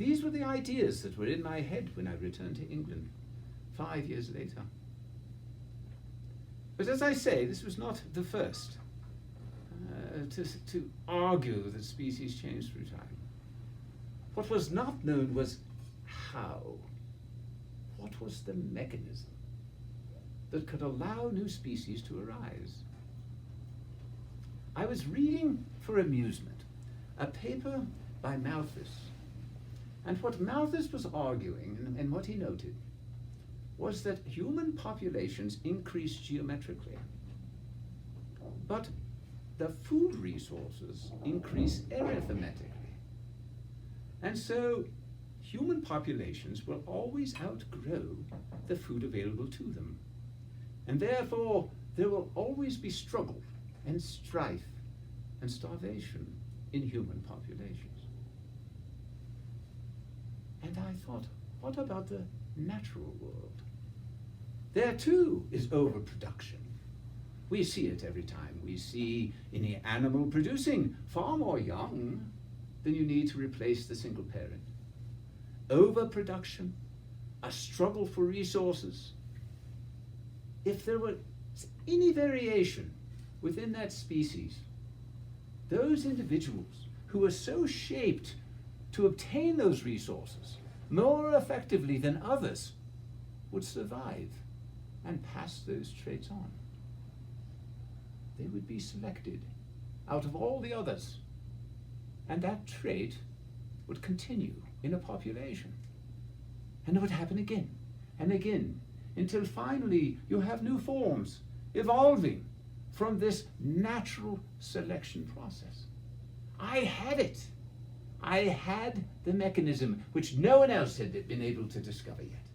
These were the ideas that were in my head when I returned to England 5 years later. But as I say, this was not the first to argue that species change through time. What was not known was how. What was the mechanism that could allow new species to arise? I was reading for amusement a paper by Malthus, and what Malthus was arguing, and what he noted, was that human populations increase geometrically, but the food resources increase arithmetically. And so human populations will always outgrow the food available to them. And therefore, there will always be struggle and strife and starvation in human populations. And I thought, what about the natural world? There too is overproduction. We see it every time. We see any animal producing far more young than you need to replace the single parent. Overproduction, a struggle for resources. If there was any variation within that species, those individuals who were so shaped to obtain those resources more effectively than others would survive and pass those traits on. They would be selected out of all the others, and that trait would continue in a population. And it would happen again and again, until finally you have new forms evolving from this natural selection process. I had it. I had the mechanism which no one else had been able to discover yet.